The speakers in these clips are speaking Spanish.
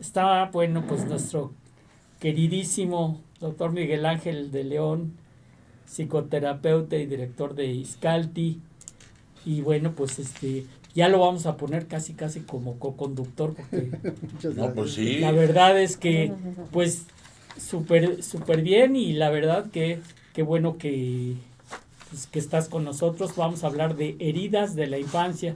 está, bueno, pues nuestro queridísimo doctor Miguel Ángel de León, psicoterapeuta y director de Iscalti. Y bueno, pues ya lo vamos a poner casi casi como co-conductor, porque Muchas No, pues gracias. la sí. verdad es que pues súper bien, y la verdad que bueno que, pues, que estás con nosotros. Vamos a hablar de heridas de la infancia,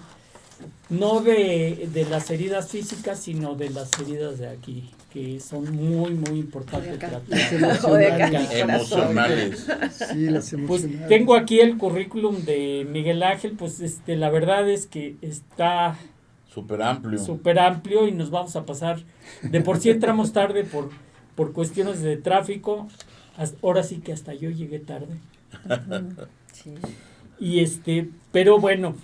no de las heridas físicas, sino de las heridas de aquí, que son muy importantes De acá. tratar. Las O de acá, emocionales. mi corazón. Emocionales. Sí, las Pues emocionales. tengo aquí el currículum de Miguel Ángel. Pues la verdad es que está Súper amplio. súper amplio, y nos vamos a pasar. De por sí entramos tarde por cuestiones de tráfico. Ahora sí que hasta yo llegué tarde. Sí. Y pero bueno,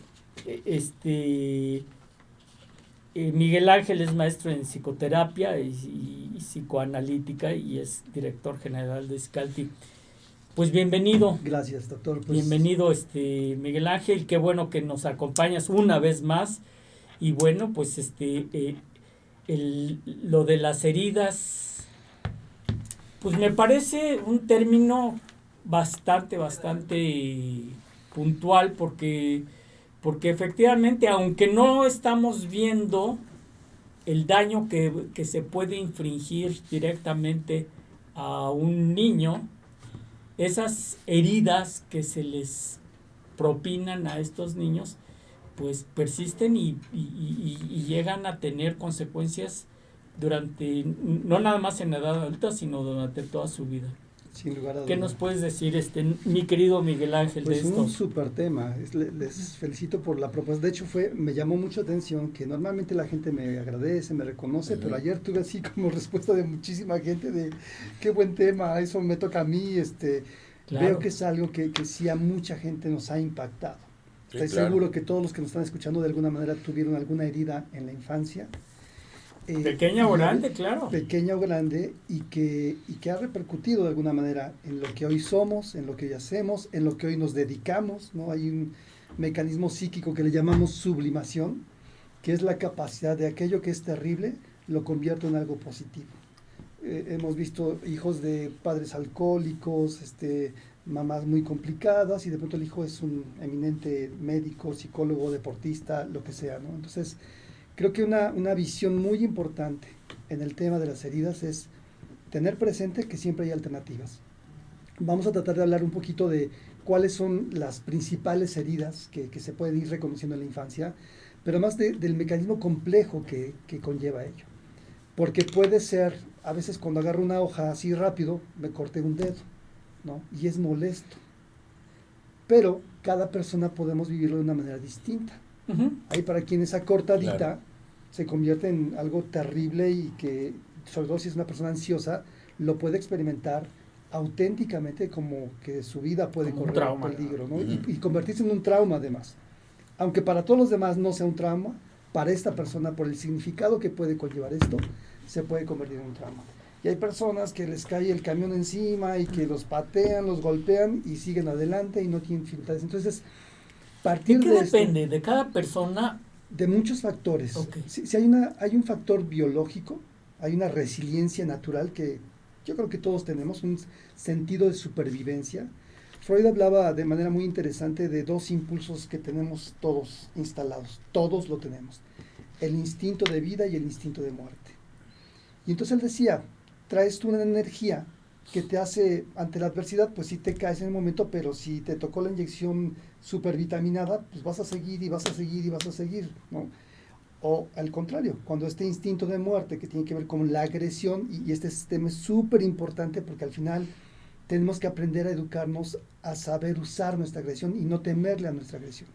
Miguel Ángel es maestro en psicoterapia y psicoanalítica, y es director general de Scalti. Pues bienvenido. Gracias, doctor. Pues, Bienvenido, Miguel Ángel. Qué bueno que nos acompañas una vez más. Y bueno, pues lo de las heridas, pues me parece un término bastante puntual, porque efectivamente, aunque no estamos viendo el daño que se puede infringir directamente a un niño, esas heridas que se les propinan a estos niños, pues persisten y llegan a tener consecuencias durante, no nada más en la edad adulta, sino durante toda su vida. sin lugar a ¿Qué duda. nos puedes decir, mi querido Miguel Ángel, Pues de esto? un súper tema. Les felicito por la propuesta. De hecho, me llamó mucho atención que normalmente la gente me agradece, me reconoce, pero ayer tuve así como respuesta de muchísima gente de qué buen tema, eso me toca a mí. Claro. Veo que es algo que sí a mucha gente nos ha impactado. Sí, Estoy claro. seguro que todos los que nos están escuchando de alguna manera tuvieron alguna herida en la infancia. Pequeña o y grande, claro. Pequeña o grande, y que ha repercutido de alguna manera en lo que hoy somos, en lo que hoy hacemos, en lo que hoy nos dedicamos, ¿no? Hay un mecanismo psíquico que le llamamos sublimación, que es la capacidad de aquello que es terrible, lo convierto en algo positivo. Hemos visto hijos de padres alcohólicos, mamás muy complicadas, y de pronto el hijo es un eminente médico, psicólogo, deportista, lo que sea, ¿no? Entonces, creo que una visión muy importante en el tema de las heridas es tener presente que siempre hay alternativas. Vamos a tratar de hablar un poquito de cuáles son las principales heridas que se pueden ir reconociendo en la infancia, pero más del mecanismo complejo que conlleva ello. Porque puede ser, a veces cuando agarro una hoja así rápido, me corté un dedo, ¿no? Y es molesto. Pero cada persona podemos vivirlo de una manera distinta. Uh-huh. Hay para quien esa cortadita Claro. se convierte en algo terrible, y que, sobre todo si es una persona ansiosa, lo puede experimentar auténticamente como que su vida puede Como un correr trauma, peligro, ¿no? Uh-huh. Y convertirse en un trauma además. Aunque para todos los demás no sea un trauma, para esta persona, por el significado que puede conllevar esto, se puede convertir en un trauma. Y hay personas que les cae el camión encima y que los patean, los golpean y siguen adelante y no tienen dificultades. Entonces, partir ¿De qué de depende? ¿De cada persona? De muchos factores. Okay. Si hay un factor biológico, hay una resiliencia natural que yo creo que todos tenemos, un sentido de supervivencia. Freud hablaba de manera muy interesante de dos impulsos que tenemos todos instalados, todos lo tenemos: el instinto de vida y el instinto de muerte. Y entonces él decía, traes tú una energía que te hace, ante la adversidad, pues sí te caes en el momento, pero si te tocó la inyección supervitaminada, pues vas a seguir y vas a seguir y vas a seguir, ¿no? O al contrario, cuando este instinto de muerte, que tiene que ver con la agresión, y este sistema es súper importante porque al final tenemos que aprender a educarnos a saber usar nuestra agresión y no temerle a nuestra agresión.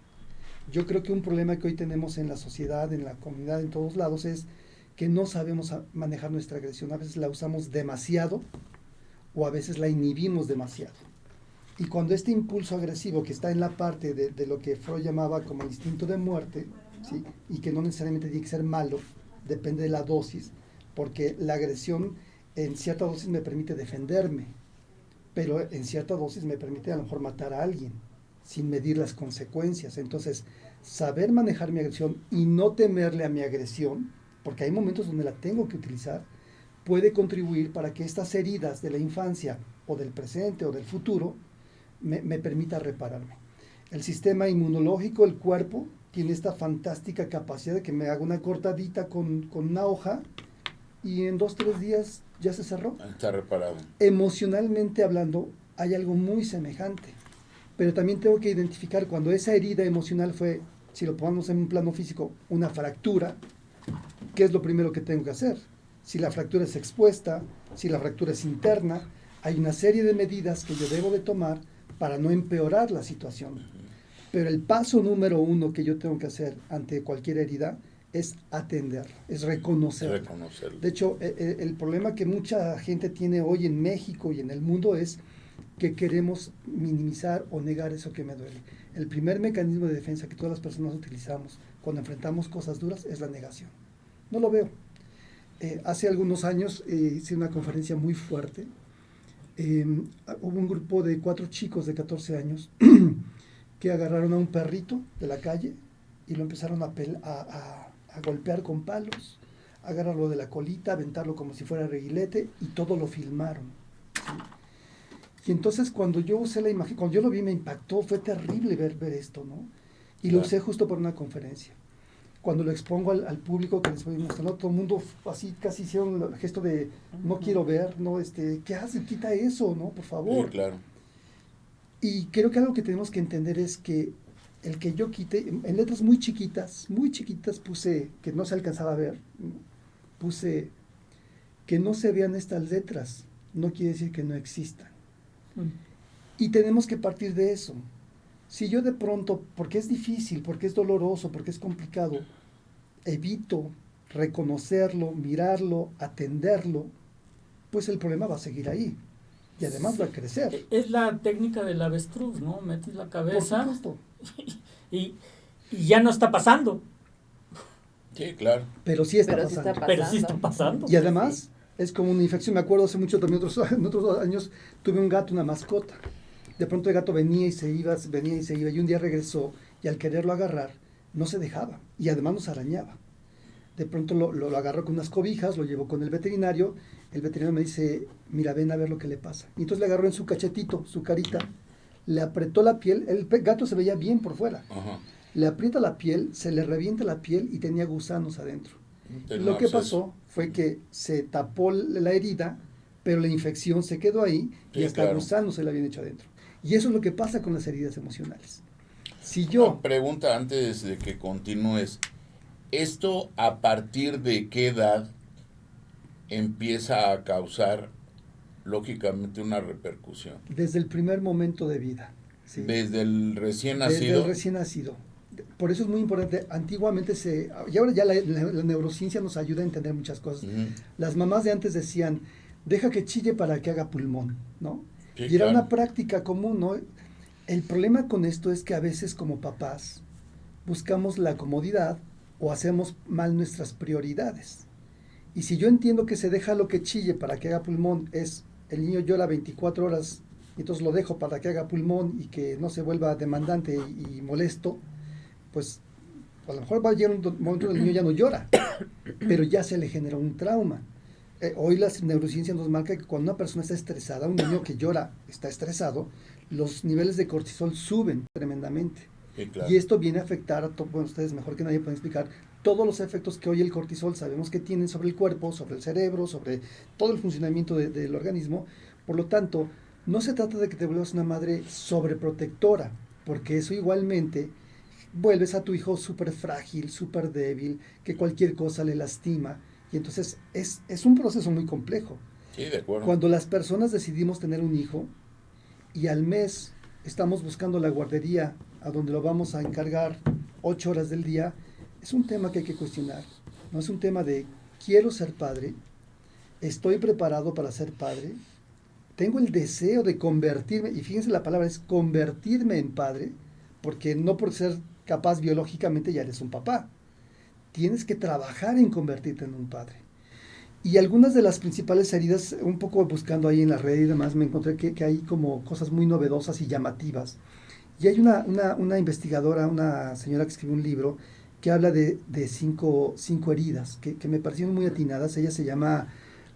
Yo creo que un problema que hoy tenemos en la sociedad, en la comunidad, en todos lados, es que no sabemos manejar nuestra agresión. A veces la usamos demasiado o a veces la inhibimos demasiado. Y cuando este impulso agresivo, que está en la parte de lo que Freud llamaba como el instinto de muerte, ¿sí? Y que no necesariamente tiene que ser malo, depende de la dosis, porque la agresión en cierta dosis me permite defenderme, pero en cierta dosis me permite a lo mejor matar a alguien, sin medir las consecuencias. Entonces, saber manejar mi agresión y no temerle a mi agresión porque hay momentos donde la tengo que utilizar, puede contribuir para que estas heridas de la infancia o del presente o del futuro me permita repararme. El sistema inmunológico, el cuerpo, tiene esta fantástica capacidad de que me haga una cortadita con una hoja y en 2-3 días ya se cerró. Está reparado. Emocionalmente hablando, hay algo muy semejante, pero también tengo que identificar cuando esa herida emocional fue, si lo ponemos en un plano físico, una fractura, ¿qué es lo primero que tengo que hacer? Si la fractura es expuesta, si la fractura es interna, hay una serie de medidas que yo debo de tomar para no empeorar la situación. Pero el paso número 1 que yo tengo que hacer ante cualquier herida es atenderla, es reconocerla. De hecho, el problema que mucha gente tiene hoy en México y en el mundo es que queremos minimizar o negar eso que me duele. El primer mecanismo de defensa que todas las personas utilizamos cuando enfrentamos cosas duras es la negación. No lo veo. Hace algunos años hice una conferencia muy fuerte. Hubo un grupo de 4 chicos de 14 años que agarraron a un perrito de la calle y lo empezaron a golpear con palos, agarrarlo de la colita, aventarlo como si fuera reguilete y todo lo filmaron, ¿sí? Y entonces cuando yo usé la imagen, cuando yo lo vi me impactó, fue terrible ver esto, ¿no? Y lo usé justo por una conferencia. Cuando lo expongo al público que les voy mostrando, todo el mundo así casi hicieron el gesto de no quiero ver, no, ¿qué haces? Quita eso, ¿no? Por favor. Sí, claro. Y creo que algo que tenemos que entender es que el que yo quite, en letras muy chiquitas puse, que no se alcanzaba a ver, puse que no se vean estas letras, no quiere decir que no existan. Y tenemos que partir de eso. Si yo de pronto, porque es difícil, porque es doloroso, porque es complicado, evito reconocerlo, mirarlo, atenderlo, pues el problema va a seguir ahí. Y además va a crecer. Es la técnica del avestruz, ¿no? Metes la cabeza Por supuesto. y ya no está pasando. Sí, claro. Pero sí está pasando. Pero sí está pasando. Y además es como una infección. Me acuerdo hace mucho también, en otros años, tuve un gato, una mascota. De pronto el gato venía y se iba, y un día regresó, y al quererlo agarrar, no se dejaba, y además nos arañaba. De pronto lo agarró con unas cobijas, lo llevó con el veterinario me dice, mira, ven a ver lo que le pasa. Y entonces le agarró en su cachetito, su carita, le apretó la piel, el gato se veía bien por fuera. Ajá. Le aprieta la piel, se le revienta la piel y tenía gusanos adentro. Lo que pasó fue que se tapó la herida, pero la infección se quedó ahí, y hasta gusanos se le habían hecho adentro. Y eso es lo que pasa con las heridas emocionales. Si yo... Una pregunta antes de que continúes. ¿Esto a partir de qué edad empieza a causar, lógicamente, una repercusión? Desde el primer momento de vida. ¿Sí? ¿Desde el recién nacido? Desde el recién nacido. Por eso es muy importante. Antiguamente y ahora ya la neurociencia nos ayuda a entender muchas cosas. Uh-huh. Las mamás de antes decían, deja que chille para que haga pulmón, ¿no? Sí, y era una práctica común, ¿no? El problema con esto es que a veces como papás buscamos la comodidad o hacemos mal nuestras prioridades. Y si yo entiendo que se deja lo que chille para que haga pulmón, el niño llora 24 horas, y entonces lo dejo para que haga pulmón y que no se vuelva demandante y molesto, pues a lo mejor va a llegar un momento donde el niño ya no llora, pero ya se le genera un trauma. Hoy la neurociencia nos marca que cuando una persona está estresada, un niño que llora está estresado, los niveles de cortisol suben tremendamente. Sí, claro. Y esto viene a afectar, bueno, ustedes mejor que nadie pueden explicar, todos los efectos que hoy el cortisol sabemos que tienen sobre el cuerpo, sobre el cerebro, sobre todo el funcionamiento del organismo. Por lo tanto, no se trata de que te vuelvas una madre sobreprotectora, porque eso igualmente vuelves a tu hijo súper frágil, súper débil, que cualquier cosa le lastima. Y entonces es un proceso muy complejo. Sí, de acuerdo. Cuando las personas decidimos tener un hijo y al mes estamos buscando la guardería a donde lo vamos a encargar 8 horas del día, es un tema que hay que cuestionar. No es un tema de quiero ser padre, estoy preparado para ser padre, tengo el deseo de convertirme, y fíjense la palabra es convertirme en padre, porque no por ser capaz biológicamente ya eres un papá. Tienes que trabajar en convertirte en un padre. Y algunas de las principales heridas, un poco buscando ahí en la red y demás, me encontré que hay como cosas muy novedosas y llamativas. Y hay una investigadora, una señora que escribió un libro, que habla de cinco heridas, que me parecieron muy atinadas. Ella se llama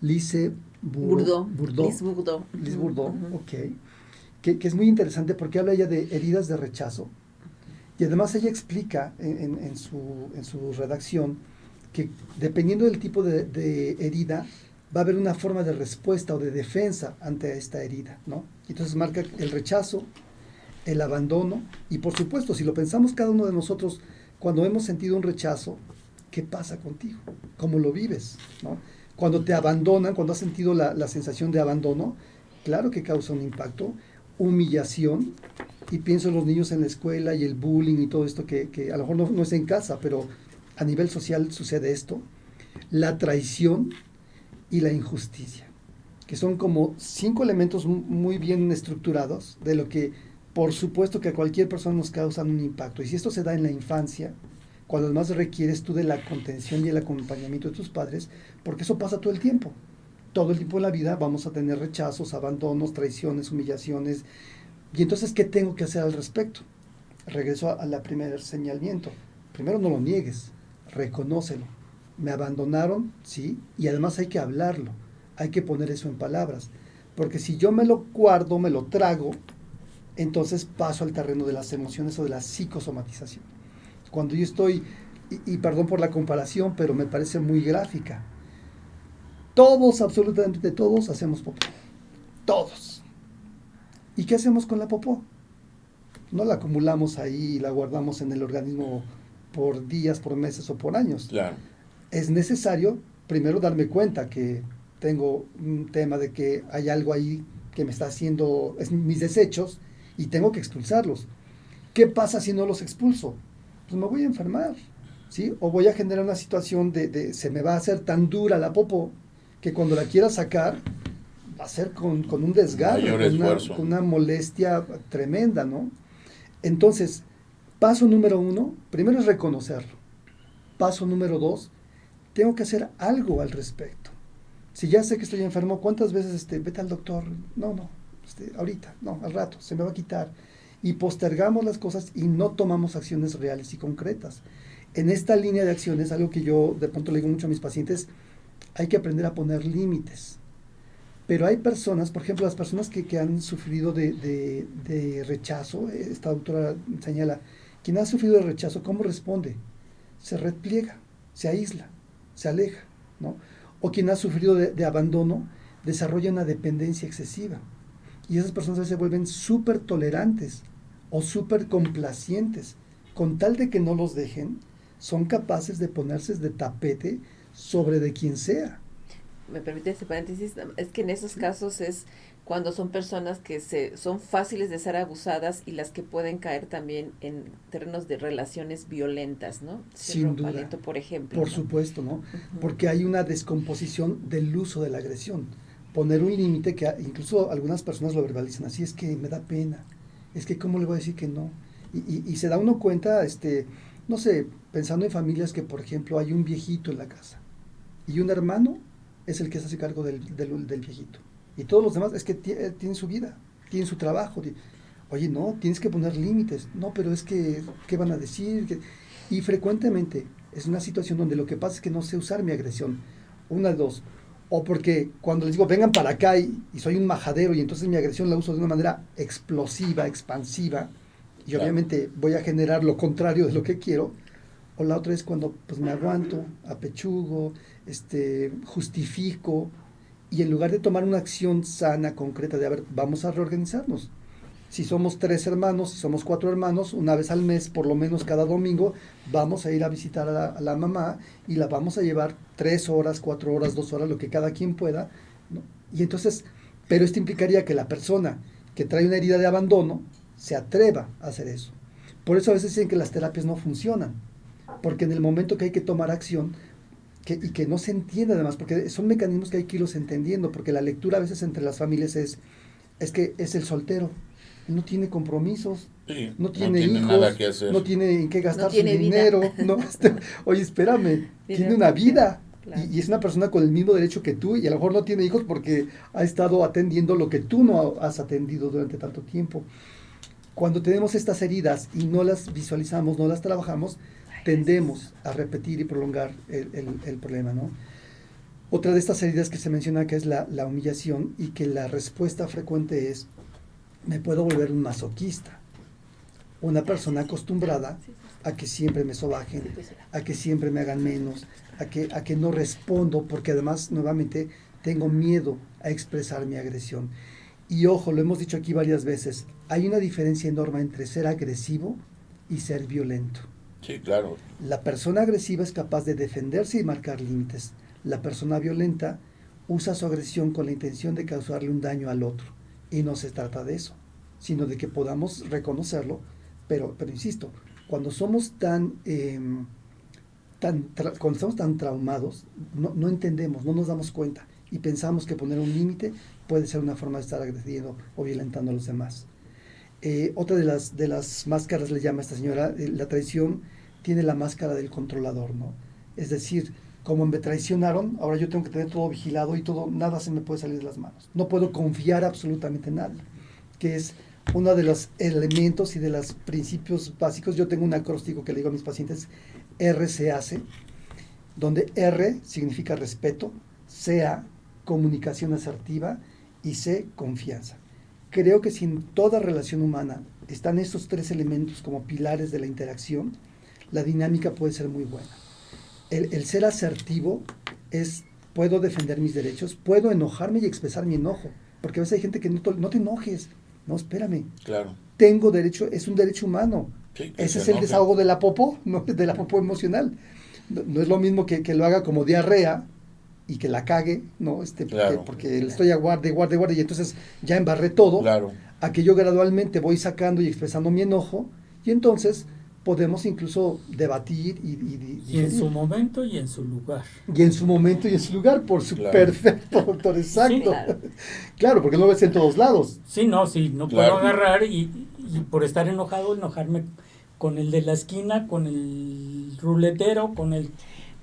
Lise Bourdieu. Bourdieu. Lise Bourdieu. Lise Bourdieu, Ujú. ok. Que es muy interesante porque habla ella de heridas de rechazo. Y además ella explica en su redacción que dependiendo del tipo de herida, va a haber una forma de respuesta o de defensa ante esta herida, ¿no? Entonces marca el rechazo, el abandono, y por supuesto, si lo pensamos cada uno de nosotros, cuando hemos sentido un rechazo, ¿qué pasa contigo? ¿Cómo lo vives? ¿No? Cuando te abandonan, cuando has sentido la sensación de abandono, claro que causa un impacto, humillación, y pienso en los niños en la escuela y el bullying y todo esto que a lo mejor no es en casa, pero a nivel social sucede esto, la traición y la injusticia, que son como 5 elementos muy bien estructurados de lo que por supuesto que a cualquier persona nos causan un impacto. Y si esto se da en la infancia, cuando más requieres tú de la contención y el acompañamiento de tus padres, porque eso pasa todo el tiempo. Todo el tiempo en la vida vamos a tener rechazos, abandonos, traiciones, humillaciones. Y entonces, ¿qué tengo que hacer al respecto? Regreso a la primer señalamiento. Primero, no lo niegues, reconócelo. Me abandonaron, sí, y además hay que hablarlo. Hay que poner eso en palabras. Porque si yo me lo guardo, me lo trago, entonces paso al terreno de las emociones o de la psicosomatización. Cuando yo estoy, y perdón por la comparación, pero me parece muy gráfica, todos, absolutamente todos, hacemos popó. Todos. ¿Y qué hacemos con la popó? No la acumulamos ahí y la guardamos en el organismo por días, por meses o por años. Claro. Es necesario primero darme cuenta que tengo un tema de que hay algo ahí que me está haciendo mis desechos y tengo que expulsarlos. ¿Qué pasa si no los expulso? Pues me voy a enfermar, ¿sí? O voy a generar una situación se me va a hacer tan dura la popó que cuando la quiera sacar va a ser con un desgarro, con una molestia tremenda, ¿no? Entonces, paso número 1, primero es reconocerlo. Paso número 2, tengo que hacer algo al respecto. Si ya sé que estoy enfermo, ¿cuántas veces vete al doctor? No, ahorita, no, al rato, se me va a quitar. Y postergamos las cosas y no tomamos acciones reales y concretas. En esta línea de acciones, algo que yo de pronto le digo mucho a mis pacientes, hay que aprender a poner límites. Pero hay personas, por ejemplo, las personas que han sufrido de rechazo, esta autora señala, quien ha sufrido de rechazo, ¿cómo responde? Se repliega, se aísla, se aleja, ¿no? O quien ha sufrido de abandono, desarrolla una dependencia excesiva. Y esas personas a veces se vuelven súper tolerantes o súper complacientes. Con tal de que no los dejen, son capaces de ponerse de tapete sobre de quien sea. Me permite ese paréntesis, es que en esos casos es cuando son personas que son fáciles de ser abusadas y las que pueden caer también en terrenos de relaciones violentas, ¿no? Sin duda. Aliento, por ejemplo. Por ¿no? supuesto, ¿no? Uh-huh. Porque hay una descomposición del uso de la agresión. Poner un límite que incluso algunas personas lo verbalizan así, es que me da pena, es que ¿cómo le voy a decir que no? Y se da uno cuenta, no sé, pensando en familias que, por ejemplo, hay un viejito en la casa y un hermano es el que se hace cargo del viejito. Y todos los demás es que tienen su vida, tienen su trabajo. Oye, no, tienes que poner límites. No, pero es que, ¿qué van a decir? Y frecuentemente es una situación donde lo que pasa es que no sé usar mi agresión. Una de dos. O porque cuando les digo, vengan para acá y soy un majadero y entonces mi agresión la uso de una manera explosiva, expansiva, y claro, obviamente voy a generar lo contrario de lo que quiero. O la otra es cuando pues me aguanto, apechugo, justifico, y en lugar de tomar una acción sana, concreta, de a ver, vamos a reorganizarnos. Si somos 3 hermanos, si somos 4 hermanos, una vez al mes, por lo menos cada domingo, vamos a ir a visitar a la mamá y la vamos a llevar 3 horas, 4 horas, 2 horas, lo que cada quien pueda, ¿no? Y entonces, pero esto implicaría que la persona que trae una herida de abandono se atreva a hacer eso. Por eso a veces dicen que las terapias no funcionan, porque en el momento que hay que tomar acción, y que no se entiende además, porque son mecanismos que hay que irlos entendiendo, porque la lectura a veces entre las familias es que es el soltero, no tiene compromisos, sí, no tiene hijos, nada que hacer, no tiene en qué gastar no su dinero, no, oye, espérame, tiene una vida, claro, y es una persona con el mismo derecho que tú, y a lo mejor no tiene hijos porque ha estado atendiendo lo que tú no has atendido durante tanto tiempo. Cuando tenemos estas heridas y no las visualizamos, no las trabajamos, tendemos a repetir y prolongar el problema, ¿no? Otra de estas heridas que se menciona que es la humillación, y que la respuesta frecuente es: me puedo volver un masoquista, una persona acostumbrada a que siempre me sobajen, a que siempre me hagan menos, a que no respondo, porque además, nuevamente, tengo miedo a expresar mi agresión. Y ojo, lo hemos dicho aquí varias veces, hay una diferencia enorme entre ser agresivo y ser violento. Sí, claro. La persona agresiva es capaz de defenderse y marcar límites. La persona violenta usa su agresión con la intención de causarle un daño al otro. Y no se trata de eso, sino de que podamos reconocerlo, pero insisto, cuando somos cuando estamos tan traumados, no entendemos, no nos damos cuenta, y pensamos que poner un límite puede ser una forma de estar agrediendo o violentando a los demás. Otra de las máscaras, le llama esta señora, la traición tiene la máscara del controlador, ¿no? Es decir, como me traicionaron, ahora yo tengo que tener todo vigilado y nada se me puede salir de las manos. No puedo confiar absolutamente en nadie, que es uno de los elementos y de los principios básicos. Yo tengo un acróstico que le digo a mis pacientes: RCAC, donde R significa respeto, CA, comunicación asertiva, y C, confianza. Creo que si en toda relación humana están estos tres elementos como pilares de la interacción, la dinámica puede ser muy buena. El ser asertivo es: puedo defender mis derechos, puedo enojarme y expresar mi enojo, porque a veces hay gente que no te enojes. No, espérame. Claro. Tengo derecho, es un derecho humano. Sí, ese es el desahogo de la popó, ¿no? De la popó emocional. No es lo mismo que lo haga como diarrea y que la cague, ¿no? Claro. Porque estoy a guarde, y entonces ya embarré todo. Claro. A que yo gradualmente voy sacando y expresando mi enojo, y entonces podemos incluso debatir y en su momento y en su lugar. Y en su momento y en su lugar, Claro. Perfecto, doctor, exacto. Sí, claro. Claro, porque no ves en todos lados. Sí, no Claro. puedo agarrar y por estar enojado, enojarme con el de la esquina, con el ruletero, con el...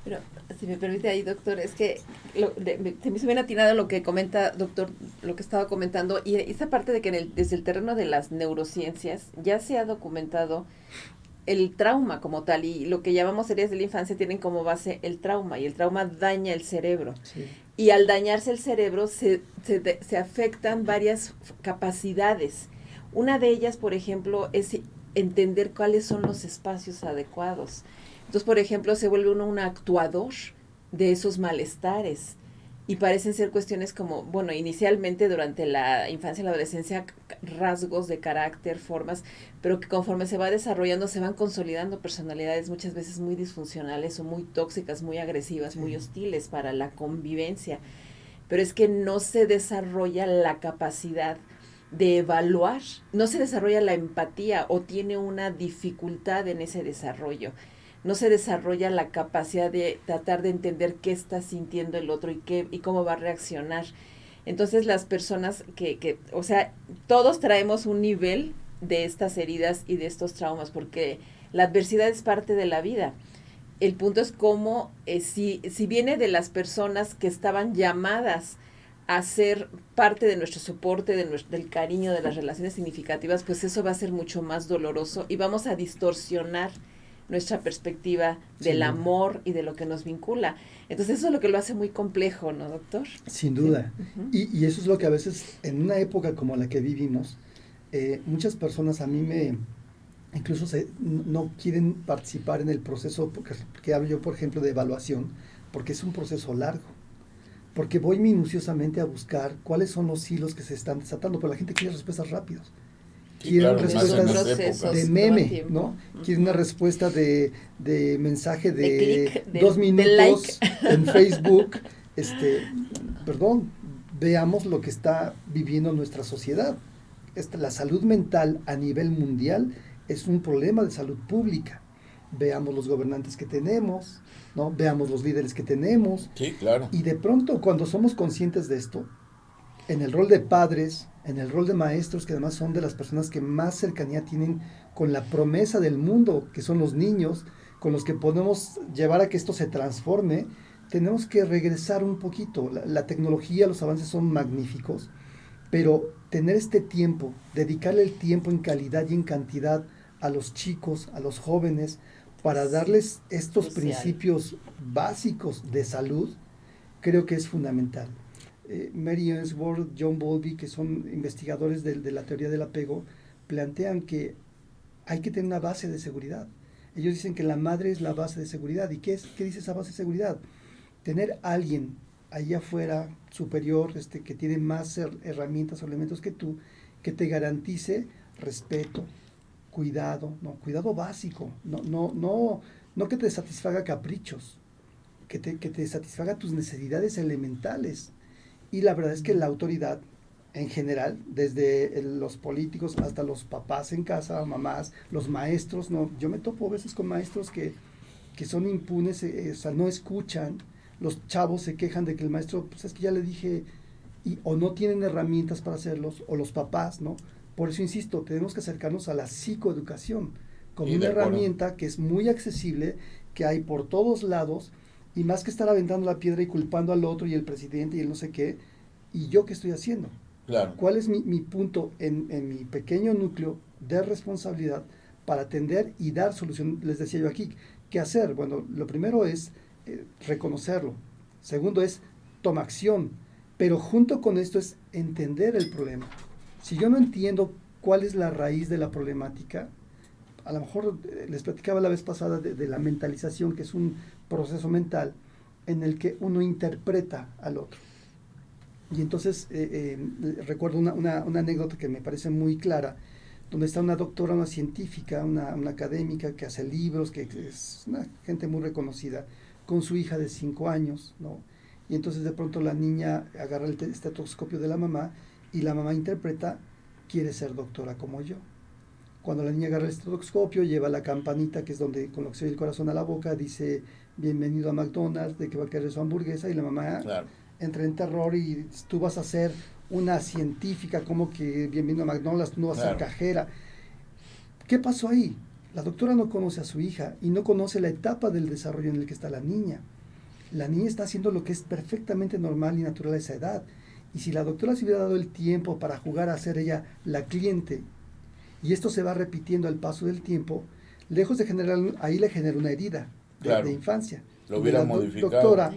Pero, si me permite ahí, doctor, es que se me hizo bien atinado lo que comenta, doctor, lo que estaba comentando, y esa parte de que desde el terreno de las neurociencias ya se ha documentado el trauma como tal, y lo que llamamos heridas de la infancia tienen como base el trauma, y el trauma daña el cerebro. Sí. Y al dañarse el cerebro se afectan varias capacidades. Una de ellas, por ejemplo, es entender cuáles son los espacios adecuados. Entonces, por ejemplo, se vuelve uno un actuador de esos malestares. Y parecen ser cuestiones como, bueno, inicialmente durante la infancia y la adolescencia, rasgos de carácter, formas, pero que conforme se va desarrollando se van consolidando personalidades muchas veces muy disfuncionales o muy tóxicas, muy agresivas, Sí. muy hostiles para la convivencia. Pero es que no se desarrolla la capacidad de evaluar, no se desarrolla la empatía o tiene una dificultad en ese desarrollo. No se desarrolla la capacidad de tratar de entender qué está sintiendo el otro y cómo va a reaccionar. Entonces las personas o sea, todos traemos un nivel de estas heridas y de estos traumas, porque la adversidad es parte de la vida. El punto es cómo, si viene de las personas que estaban llamadas a ser parte de nuestro soporte, del cariño, de las relaciones significativas, pues eso va a ser mucho más doloroso y vamos a distorsionar nuestra perspectiva del amor y de lo que nos vincula. Entonces eso es lo que lo hace muy complejo, ¿no, doctor? Sin duda. Sí. Uh-huh. Y eso es lo que a veces, en una época como la que vivimos, muchas personas a mí incluso no quieren participar en el proceso, porque hablo yo, por ejemplo, de evaluación, porque es un proceso largo. Porque voy minuciosamente a buscar cuáles son los hilos que se están desatando, pero la gente quiere respuestas rápidas. Quieren respuestas de meme, ¿no? Quieren una respuesta de mensaje de 2 minutos like en Facebook. Perdón, veamos lo que está viviendo nuestra sociedad. La salud mental a nivel mundial es un problema de salud pública. Veamos los gobernantes que tenemos, ¿no? Veamos los líderes que tenemos. Sí, claro. Y de pronto, cuando somos conscientes de esto, en el rol de padres, en el rol de maestros, que además son de las personas que más cercanía tienen con la promesa del mundo, que son los niños, con los que podemos llevar a que esto se transforme, tenemos que regresar un poquito. La tecnología, los avances son magníficos, pero tener este tiempo, dedicarle el tiempo en calidad y en cantidad a los chicos, a los jóvenes, para darles estos Social. principios básicos de salud, creo que es fundamental. Mary Ainsworth, John Bowlby, que son investigadores de la teoría del apego, plantean que hay que tener una base de seguridad. Ellos dicen que la madre es la base de seguridad. ¿Y qué dice esa base de seguridad? Tener a alguien allá afuera, superior, que tiene más herramientas o elementos que tú, que te garantice respeto, cuidado, cuidado básico, no que te satisfaga caprichos, que te satisfaga tus necesidades elementales. Y la verdad es que la autoridad, en general, desde los políticos hasta los papás en casa, mamás, los maestros, yo me topo a veces con maestros que son impunes, o sea, no escuchan. Los chavos se quejan de que el maestro, pues es que ya le dije, o no tienen herramientas para hacerlos, o los papás, ¿no? Por eso insisto, tenemos que acercarnos a la psicoeducación como una herramienta que es muy accesible, que hay por todos lados, y más que estar aventando la piedra y culpando al otro y el presidente y el no sé qué, ¿y yo qué estoy haciendo? Claro. ¿Cuál es mi punto en mi pequeño núcleo de responsabilidad para atender y dar solución? Les decía yo aquí, ¿qué hacer? Bueno, lo primero es reconocerlo. Segundo es toma acción. Pero junto con esto es entender el problema. Si yo no entiendo cuál es la raíz de la problemática, a lo mejor les platicaba la vez pasada de la mentalización, que es un proceso mental en el que uno interpreta al otro. Y entonces recuerdo una anécdota que me parece muy clara, donde está una doctora, una científica, una académica que hace libros, que es una gente muy reconocida, con su hija de 5 años, ¿no? Y entonces de pronto la niña agarra el estetoscopio de la mamá y la mamá interpreta, quiere ser doctora como yo. Cuando la niña agarra el estetoscopio, lleva la campanita, que es donde con lo que se oye el corazón a la boca, dice, bienvenido a McDonald's, de que va a querer su hamburguesa, y la mamá entra en terror y tú vas a ser una científica, como que bienvenido a McDonald's, tú no vas a ser cajera. ¿Qué pasó ahí? La doctora no conoce a su hija y no conoce la etapa del desarrollo en el que está la niña. La niña está haciendo lo que es perfectamente normal y natural a esa edad. Y si la doctora se hubiera dado el tiempo para jugar a ser ella la cliente, y esto se va repitiendo al paso del tiempo, lejos de generar, ahí le genera una herida de infancia. Lo hubiera la modificado. Doctora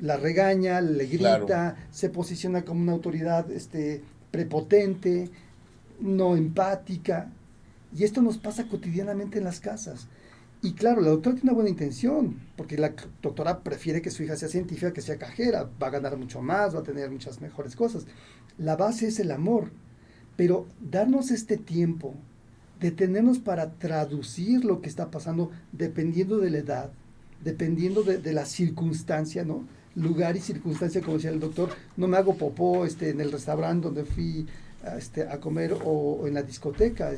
la regaña, le grita, se posiciona como una autoridad prepotente, no empática. Y esto nos pasa cotidianamente en las casas. Y claro, la doctora tiene una buena intención, porque la doctora prefiere que su hija sea científica, que sea cajera, va a ganar mucho más, va a tener muchas mejores cosas. La base es el amor, pero darnos este tiempo, detenernos para traducir lo que está pasando, dependiendo de la edad, dependiendo de la circunstancia, ¿no? Lugar y circunstancia, como decía el doctor, no me hago popó en el restaurante donde fui a comer o en la discoteca,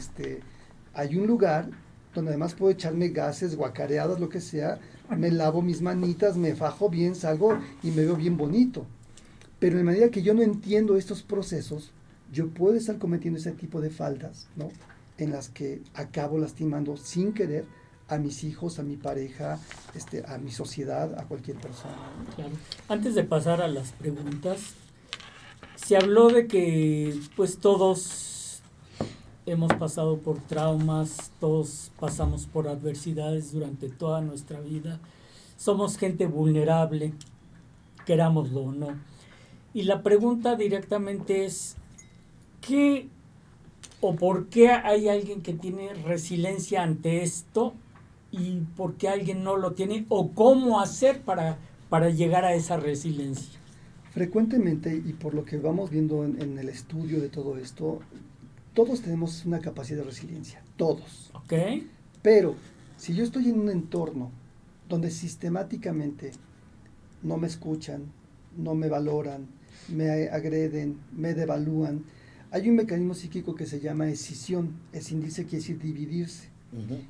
hay un lugar donde además puedo echarme gases, guacareadas, lo que sea, me lavo mis manitas, me fajo bien, salgo y me veo bien bonito. Pero en medida que yo no entiendo estos procesos, yo puedo estar cometiendo ese tipo de faltas, ¿no? En las que acabo lastimando sin querer a mis hijos, a mi pareja, a mi sociedad, a cualquier persona, ¿no? Claro. Antes de pasar a las preguntas, se habló de que pues todos hemos pasado por traumas, todos pasamos por adversidades durante toda nuestra vida. Somos gente vulnerable, querámoslo o no. Y la pregunta directamente es, ¿qué o por qué hay alguien que tiene resiliencia ante esto y por qué alguien no lo tiene? ¿O cómo hacer para llegar a esa resiliencia? Frecuentemente, y por lo que vamos viendo en el estudio de todo esto, todos tenemos una capacidad de resiliencia, todos. Ok. Pero si yo estoy en un entorno donde sistemáticamente no me escuchan, no me valoran, me agreden, me devalúan, hay un mecanismo psíquico que se llama escisión. Escindirse quiere decir dividirse.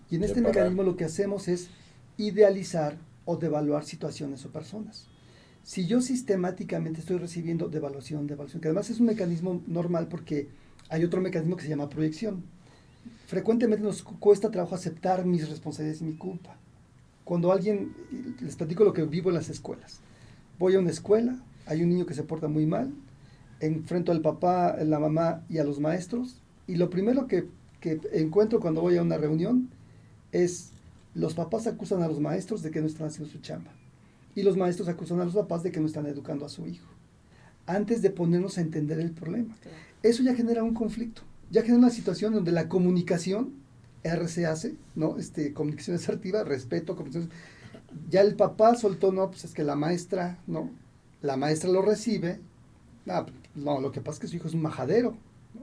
Y en este mecanismo lo que hacemos es idealizar o devaluar situaciones o personas. Si yo sistemáticamente estoy recibiendo devaluación, que además es un mecanismo normal porque hay otro mecanismo que se llama proyección. Frecuentemente nos cuesta trabajo aceptar mis responsabilidades y mi culpa. Cuando alguien, les platico lo que vivo en las escuelas. Voy a una escuela, hay un niño que se porta muy mal, enfrento al papá, a la mamá y a los maestros, y lo primero que encuentro cuando voy a una reunión es Los papás acusan a los maestros de que no están haciendo su chamba. Y los maestros acusan a los papás de que no están educando a su hijo. Antes de ponernos a entender el problema. Claro. Eso ya genera un conflicto. Ya genera una situación donde la comunicación, RCAC, ¿no? Comunicación asertiva, respeto, comunicación. Ya el papá soltó, no, pues es que la maestra, ¿no? La maestra lo recibe. No, lo que pasa es que su hijo es un majadero, ¿no?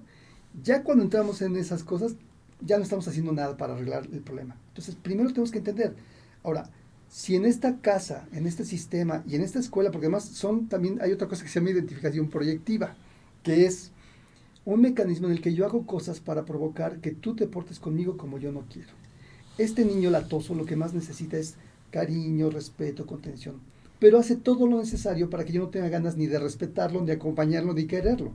Ya cuando entramos en esas cosas, ya no estamos haciendo nada para arreglar el problema. Entonces, primero tenemos que entender. Ahora, si en esta casa, en este sistema y en esta escuela, porque además también hay otra cosa que se llama identificación proyectiva, que es un mecanismo en el que yo hago cosas para provocar que tú te portes conmigo como yo no quiero. Este niño latoso lo que más necesita es cariño, respeto, contención, pero hace todo lo necesario para que yo no tenga ganas ni de respetarlo, ni de acompañarlo, ni quererlo,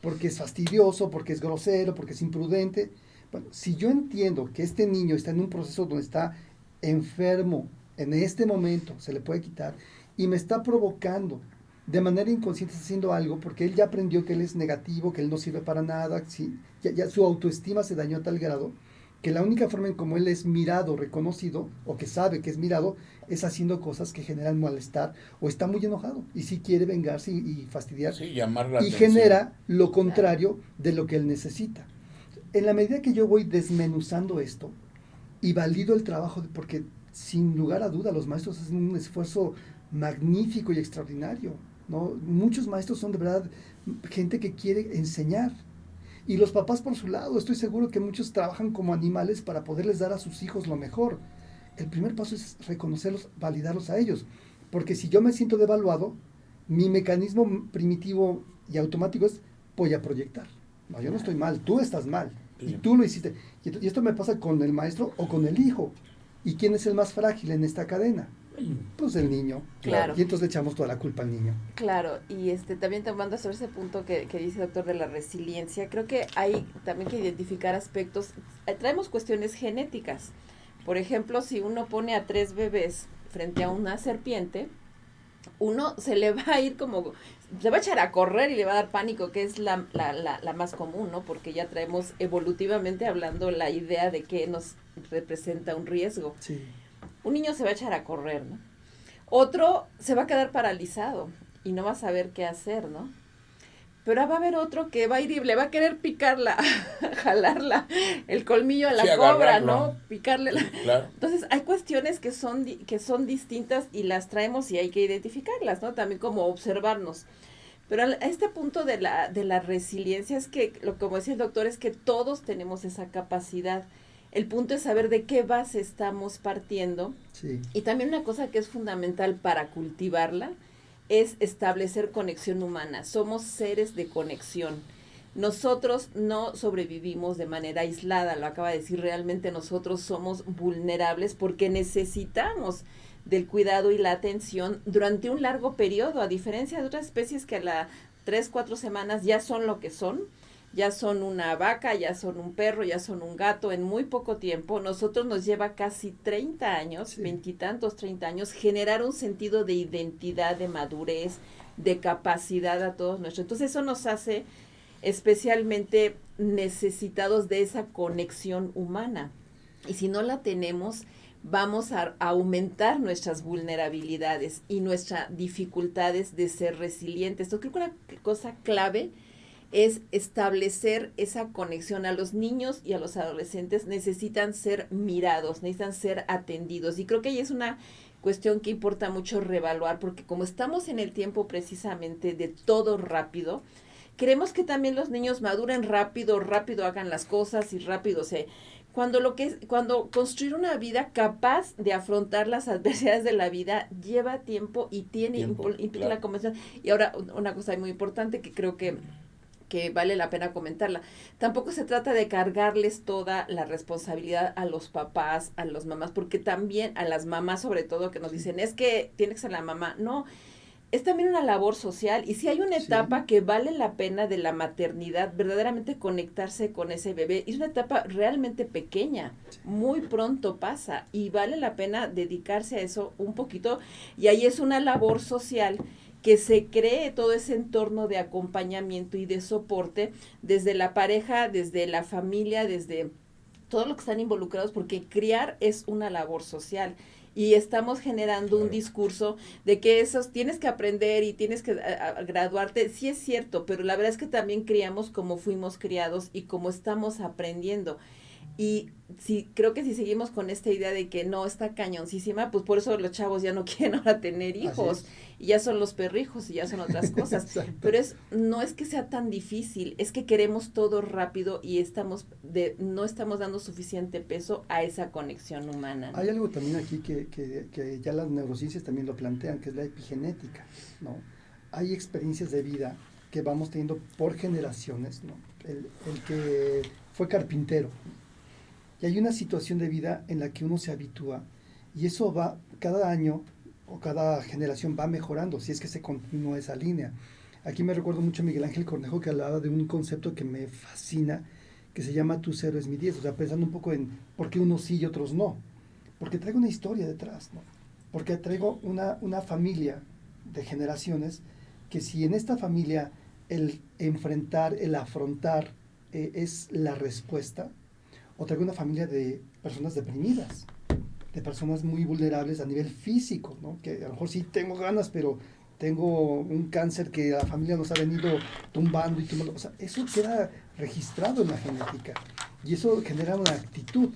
porque es fastidioso, porque es grosero, porque es imprudente. Bueno, si yo entiendo que este niño está en un proceso donde está enfermo, en este momento se le puede quitar, y me está provocando, de manera inconsciente está haciendo algo, porque él ya aprendió que él es negativo, que él no sirve para nada, ¿sí? ya su autoestima se dañó a tal grado, que la única forma en como él es mirado, reconocido, o que sabe que es mirado, es haciendo cosas que generan malestar, o está muy enojado, y sí quiere vengarse y fastidiar, Sí, llamar la y atención. genera lo contrario de lo que él necesita. En la medida que yo voy desmenuzando esto, y valido el trabajo, porque sin lugar a duda los maestros hacen un esfuerzo magnífico y extraordinario, ¿no? Muchos maestros son de verdad gente que quiere enseñar. Y los papás por su lado, estoy seguro que muchos trabajan como animales para poderles dar a sus hijos lo mejor. El primer paso es reconocerlos, validarlos a ellos. Porque si yo me siento devaluado, mi mecanismo primitivo y automático es, voy a proyectar. No, yo no estoy mal, tú estás mal. Y Sí. tú lo hiciste. Y esto me pasa con el maestro o con el hijo. ¿Y quién es el más frágil en esta cadena? Pues el niño. Claro. Y entonces le echamos toda la culpa al niño. Claro, y también tomando sobre ese punto que dice el doctor de la resiliencia, creo que hay también que identificar aspectos, traemos cuestiones genéticas. Por ejemplo, si uno pone a 3 bebés frente a una serpiente, uno se le va a ir como, se va a echar a correr y le va a dar pánico, que es la más común, ¿no? Porque ya traemos evolutivamente hablando la idea de que nos representa un riesgo. Sí. Un niño se va a echar a correr, ¿no? Otro se va a quedar paralizado y no va a saber qué hacer, ¿no? Pero va a haber otro que va a ir y le va a querer picarla, jalarla, el colmillo a la Sí, cobra, agarrarlo. ¿no? Picarle la... Claro. Entonces, hay cuestiones que son distintas y las traemos y hay que identificarlas, ¿no? También como observarnos. Pero a este punto de la resiliencia es que, como decía el doctor, es que todos tenemos esa capacidad. El punto es saber de qué base estamos partiendo. Sí. Y también una cosa que es fundamental para cultivarla es establecer conexión humana. Somos seres de conexión. Nosotros no sobrevivimos de manera aislada, lo acaba de decir, realmente nosotros somos vulnerables porque necesitamos del cuidado y la atención durante un largo periodo, a diferencia de otras especies que a las 3-4 semanas ya son lo que son. Ya son una vaca, ya son un perro, ya son un gato en muy poco tiempo. Nosotros nos lleva casi 30 años, Sí. 20 y tantos, 30 años, generar un sentido de identidad, de madurez, de capacidad a todos nuestros. Entonces eso nos hace especialmente necesitados de esa conexión humana. Y si no la tenemos, vamos a aumentar nuestras vulnerabilidades y nuestras dificultades de ser resilientes. Entonces creo que una cosa clave es establecer esa conexión. A los niños y a los adolescentes necesitan ser mirados, necesitan ser atendidos. Y creo que ahí es una cuestión que importa mucho reevaluar, porque como estamos en el tiempo precisamente de todo rápido, queremos que también los niños maduren rápido hagan las cosas y rápido cuando construir una vida capaz de afrontar las adversidades de la vida lleva tiempo y implica la convención. Y ahora una cosa muy importante que creo que vale la pena comentarla. Tampoco se trata de cargarles toda la responsabilidad a los papás, a las mamás, porque también a las mamás sobre todo que nos dicen, es que tiene que ser la mamá. No, es también una labor social y si hay una etapa que vale la pena de la maternidad, verdaderamente conectarse con ese bebé. Es una etapa realmente pequeña, muy pronto pasa y vale la pena dedicarse a eso un poquito y ahí es una labor social que se cree todo ese entorno de acompañamiento y de soporte desde la pareja, desde la familia, desde todo lo que están involucrados, porque criar es una labor social. Y estamos generando un discurso de que esos tienes que aprender y tienes que graduarte. Sí es cierto, pero la verdad es que también criamos como fuimos criados y como estamos aprendiendo. Y sí, creo que si seguimos con esta idea de que no, está cañoncísima, pues por eso los chavos ya no quieren ahora tener hijos, y ya son los perrijos y ya son otras cosas. Pero no es que sea tan difícil, es que queremos todo rápido y no estamos dando suficiente peso a esa conexión humana, ¿no? Hay algo también aquí que ya las neurociencias también lo plantean, que es la epigenética, ¿no? Hay experiencias de vida que vamos teniendo por generaciones, ¿no? El que fue carpintero, y hay una situación de vida en la que uno se habitúa y eso va cada año o cada generación va mejorando si es que se continúa esa línea. Aquí me recuerdo mucho a Miguel Ángel Cornejo, que hablaba de un concepto que me fascina, que se llama tu 0 es mi 10, o sea, pensando un poco en por qué unos sí y otros no. Porque traigo una historia detrás, ¿no? Porque traigo una familia de generaciones que si en esta familia el enfrentar, el afrontar es la respuesta, o traigo una familia de personas deprimidas, de personas muy vulnerables a nivel físico, ¿no? Que a lo mejor sí tengo ganas, pero tengo un cáncer que la familia nos ha venido tumbando y tumbando. O sea, eso queda registrado en la genética y eso genera una actitud.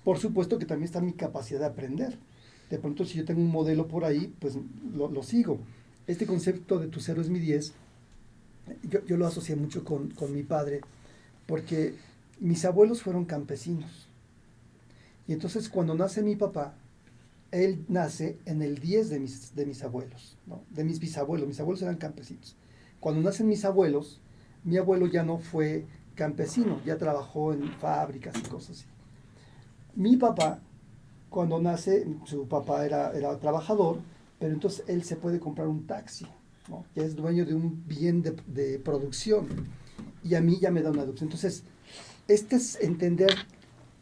Por supuesto que también está mi capacidad de aprender. De pronto, si yo tengo un modelo por ahí, pues lo sigo. Este concepto de tu 0 es mi 10, yo lo asocié mucho con mi padre, porque mis abuelos fueron campesinos. Y entonces cuando nace mi papá, él nace en el 10 de mis abuelos, ¿no? De mis bisabuelos. Mis abuelos eran campesinos. Cuando nacen mis abuelos, mi abuelo ya no fue campesino, ya trabajó en fábricas y cosas así. Mi papá, cuando nace, su papá era trabajador, pero entonces él se puede comprar un taxi, ¿no? Ya es dueño de un bien de producción. Y a mí ya me da una adopción. Entonces, este es entender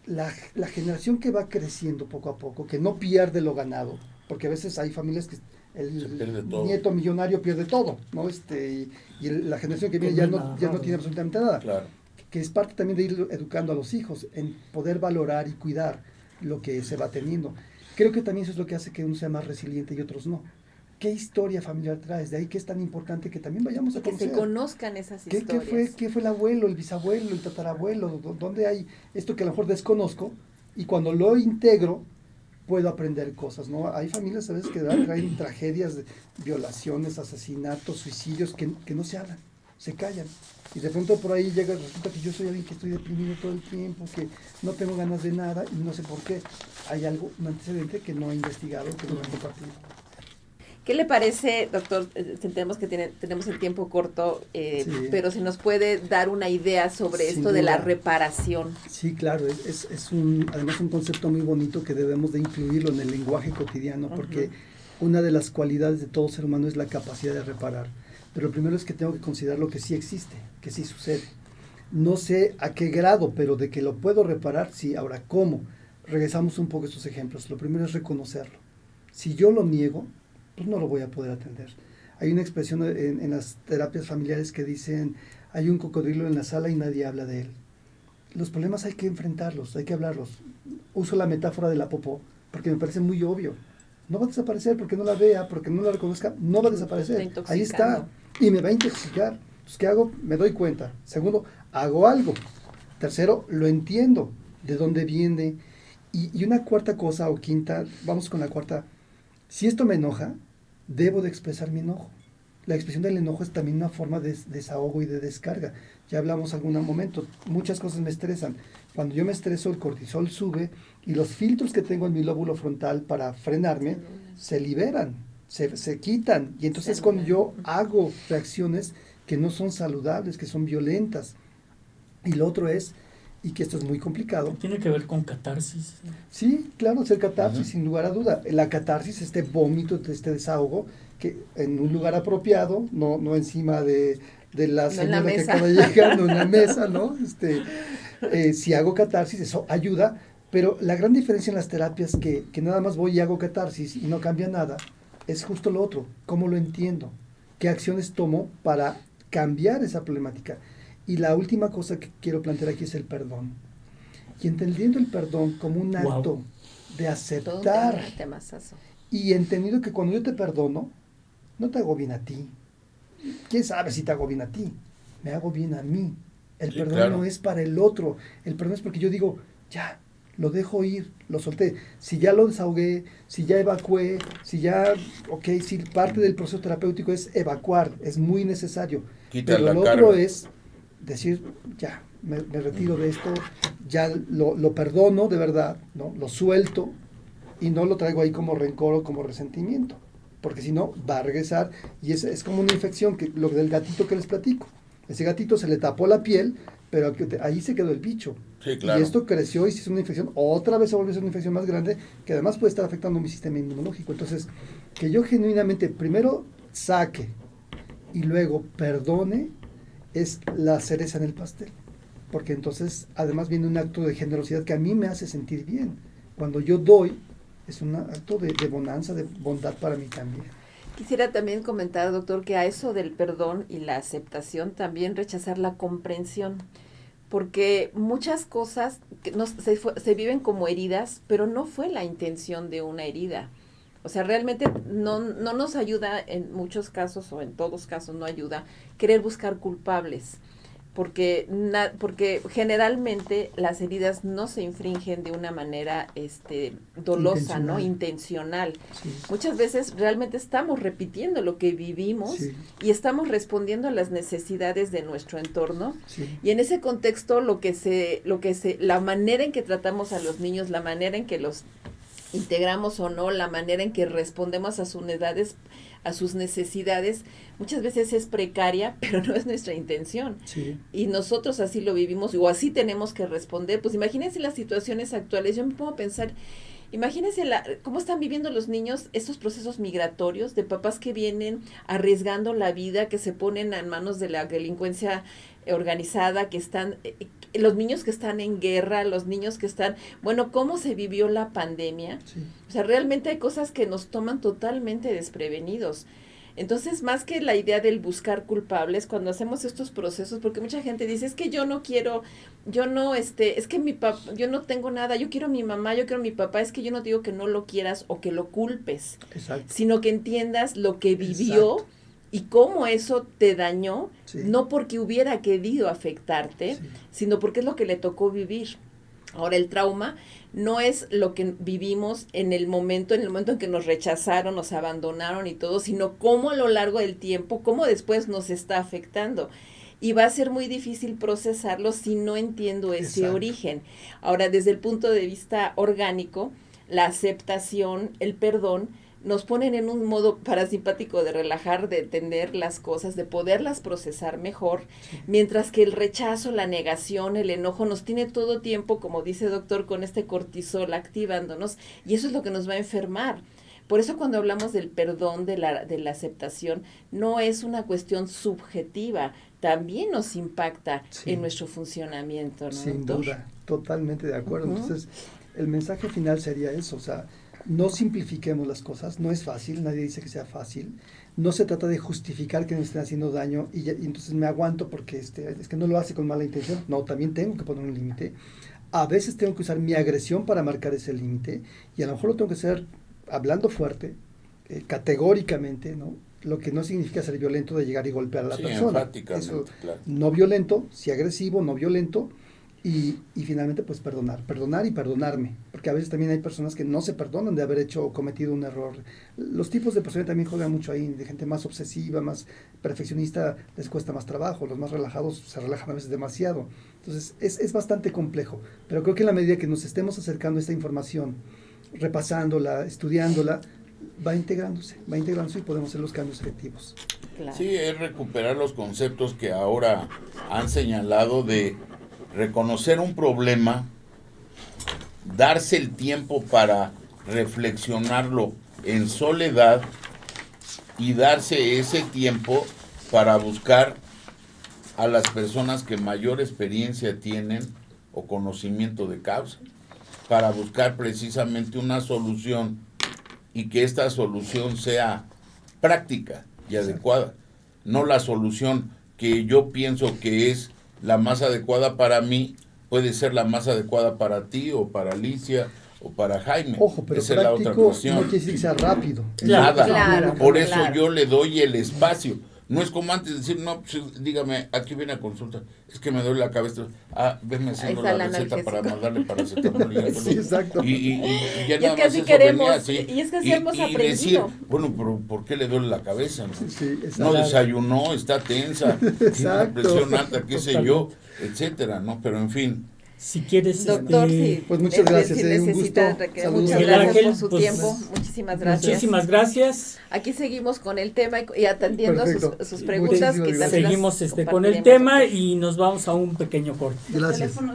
la generación que va creciendo poco a poco, que no pierde lo ganado, porque a veces hay familias que el nieto millonario pierde todo, ¿no? Y la generación que viene ya no tiene absolutamente nada. Claro. Que es parte también de ir educando a los hijos en poder valorar y cuidar lo que se va teniendo. Creo que también eso es lo que hace que uno sea más resiliente y otros no. ¿Qué historia familiar traes? De ahí que es tan importante que también vayamos a conocer. Que se conozcan esas historias. ¿Qué fue el abuelo, el bisabuelo, el tatarabuelo? ¿Dónde hay esto que a lo mejor desconozco? Y cuando lo integro, puedo aprender cosas, ¿no? Hay familias a veces que traen tragedias, violaciones, asesinatos, suicidios, que no se hablan, se callan. Y de pronto por ahí resulta que yo soy alguien que estoy deprimido todo el tiempo, que no tengo ganas de nada y no sé por qué. Hay algo, un antecedente que no he investigado, que no he compartido. ¿Qué le parece, doctor? Entendemos que tenemos el tiempo corto, sí, pero se nos puede dar una idea sobre esto de la reparación. Sí, claro, es además un concepto muy bonito que debemos de incluirlo en el lenguaje cotidiano, porque una de las cualidades de todo ser humano es la capacidad de reparar. Pero lo primero es que tengo que considerar lo que sí existe, que sí sucede. No sé a qué grado, pero de que lo puedo reparar, sí. Ahora, ¿cómo? Regresamos un poco a estos ejemplos. Lo primero es reconocerlo. Si yo lo niego, pues no lo voy a poder atender. Hay una expresión en las terapias familiares que dicen, hay un cocodrilo en la sala y nadie habla de él. Los problemas hay que enfrentarlos, hay que hablarlos. Uso la metáfora de la popó, porque me parece muy obvio. No va a desaparecer porque no la vea, porque no la reconozca, no va a desaparecer. Ahí está, y me va a intoxicar. Entonces, ¿qué hago? Me doy cuenta. Segundo, hago algo. Tercero, lo entiendo, de dónde viene. Y una cuarta cosa, o quinta, vamos con la cuarta. Si esto me enoja, debo de expresar mi enojo. La expresión del enojo es también una forma de desahogo y de descarga. Ya hablamos algún momento, muchas cosas me estresan. Cuando yo me estreso, el cortisol sube y los filtros que tengo en mi lóbulo frontal para frenarme se liberan, se quitan. Y entonces cuando yo hago reacciones que no son saludables, que son violentas. Y lo otro es, y que esto es muy complicado. Tiene que ver con catarsis. Sí, claro, hacer catarsis, sin lugar a duda. La catarsis, este vómito, este desahogo, que en un lugar apropiado, no encima de la señora que acaba de llegar, no en la mesa, ¿no? Si hago catarsis, eso ayuda, pero la gran diferencia en las terapias que nada más voy y hago catarsis y no cambia nada, es justo lo otro, cómo lo entiendo, qué acciones tomo para cambiar esa problemática. Y la última cosa que quiero plantear aquí es el perdón. Y entendiendo el perdón como un Wow. acto de Todo aceptar un temazazo. y entendiendo que cuando yo te perdono, no te hago bien a ti. ¿Quién sabe si te hago bien a ti? Me hago bien a mí. El Sí, perdón claro. no es para el otro. El perdón es porque yo digo, ya, lo dejo ir, lo solté. Si ya lo desahogué, si ya evacué, si ya, ok, si parte del proceso terapéutico es evacuar, es muy necesario. Quitas Pero la el carga. otro es decir, ya, me retiro de esto, ya lo perdono de verdad, ¿no? Lo suelto y no lo traigo ahí como rencor o como resentimiento. Porque si no, va a regresar y es como una infección, que lo del gatito que les platico. Ese gatito se le tapó la piel, pero ahí se quedó el bicho. Sí, claro. Y esto creció y se hizo una infección, otra vez se volvió a ser una infección más grande, que además puede estar afectando mi sistema inmunológico. Entonces, que yo genuinamente primero saque y luego perdone es la cereza en el pastel. Porque entonces, además viene un acto de generosidad que a mí me hace sentir bien. Cuando yo doy, es un acto de bonanza, de bondad para mí también. Quisiera también comentar, doctor, que a eso del perdón y la aceptación también rechazar la comprensión, porque muchas cosas que se viven como heridas, pero no fue la intención de una herida. O sea, realmente no nos ayuda en muchos casos, o en todos casos no ayuda, querer buscar culpables. Porque generalmente las heridas no se infringen de una manera dolosa, ¿no? Intencional. Sí. Muchas veces realmente estamos repitiendo lo que vivimos, Sí. y estamos respondiendo a las necesidades de nuestro entorno. Sí. Y en ese contexto la manera en que tratamos a los niños, la manera en que los integramos o no, la manera en que respondemos a sus necesidades, muchas veces es precaria, pero no es nuestra intención. Sí. Y nosotros así lo vivimos, o así tenemos que responder. Pues imagínense las situaciones actuales. Yo me pongo a pensar, imagínense cómo están viviendo los niños estos procesos migratorios de papás que vienen arriesgando la vida, que se ponen en manos de la delincuencia organizada, que están, los niños que están en guerra, los niños que están, bueno, cómo se vivió la pandemia. Sí. O sea, realmente hay cosas que nos toman totalmente desprevenidos. Entonces, más que la idea del buscar culpables, cuando hacemos estos procesos, porque mucha gente dice, es que yo no quiero, es que yo no tengo nada, yo quiero a mi mamá, yo quiero a mi papá, es que yo no digo que no lo quieras o que lo culpes, Exacto. sino que entiendas lo que vivió. Exacto. Y cómo eso te dañó, Sí. no porque hubiera querido afectarte, Sí. sino porque es lo que le tocó vivir. Ahora, el trauma no es lo que vivimos en el momento en que nos rechazaron, nos abandonaron y todo, sino cómo a lo largo del tiempo, cómo después nos está afectando. Y va a ser muy difícil procesarlo si no entiendo ese Exacto. origen. Ahora, desde el punto de vista orgánico, la aceptación, el perdón, nos ponen en un modo parasimpático de relajar, de entender las cosas, de poderlas procesar mejor, Sí. mientras que el rechazo, la negación, el enojo nos tiene todo tiempo, como dice el doctor, con este cortisol activándonos, y eso es lo que nos va a enfermar. Por eso cuando hablamos del perdón, de la aceptación, no es una cuestión subjetiva, también nos impacta Sí. en nuestro funcionamiento, ¿no, Sin doctor? duda, totalmente de acuerdo. Ujú. Entonces, el mensaje final sería eso, o sea, no simplifiquemos las cosas, no es fácil, nadie dice que sea fácil, no se trata de justificar que nos estén haciendo daño y entonces me aguanto porque es que no lo hace con mala intención, no, también tengo que poner un límite, a veces tengo que usar mi agresión para marcar ese límite y a lo mejor lo tengo que hacer hablando fuerte, categóricamente, ¿no? Lo que no significa ser violento de llegar y golpear a la Sí, persona. enfáticamente, Eso, claro. no violento, sí agresivo, no violento, y finalmente pues perdonar y perdonarme, porque a veces también hay personas que no se perdonan de haber hecho o cometido un error. Los tipos de personas también juegan mucho ahí, de gente más obsesiva, más perfeccionista, les cuesta más trabajo, los más relajados se relajan a veces demasiado. Entonces es bastante complejo, pero creo que en la medida que nos estemos acercando a esta información, repasándola, estudiándola, va integrándose y podemos hacer los cambios efectivos. Claro. Sí, es recuperar los conceptos que ahora han señalado de reconocer un problema, darse el tiempo para reflexionarlo en soledad y darse ese tiempo para buscar a las personas que mayor experiencia tienen o conocimiento de causa, para buscar precisamente una solución y que esta solución sea práctica y adecuada, no la solución que yo pienso que es la más adecuada para mí, puede ser la más adecuada para ti o para Alicia o para Jaime. Ojo, pero esa es la otra práctico cuestión. no quiere decir que sea rápido. Nada. Claro, Por eso claro. yo le doy el espacio. No es como antes decir, no, pues dígame, aquí viene a consulta, es que me duele la cabeza. Ah, venme haciendo Ahí está la el receta para analgésico. mandarle paracetamol. Sí, exacto. Y ya Y nada es que más así eso queremos, venía así. y es que así hemos decir, aprendido. bueno, pero ¿por qué le duele la cabeza? No, Sí, exacto. no desayunó, está tensa, tiene una Exacto. presión alta, qué sé yo, etcétera, ¿no? Pero en fin, Si quieres, Doctor, sí. Pues muchas gracias, Si un necesita, gusto. requiere, Saludos. muchas Miguel gracias Ángel, por su pues, tiempo. Muchísimas gracias. muchísimas gracias. Aquí seguimos con el tema y atendiendo Perfecto. sus preguntas. Muchísimas Que gracias. también Seguimos las con el compartiremos, tema doctor. y nos vamos a un pequeño corte. Gracias. Teléfonos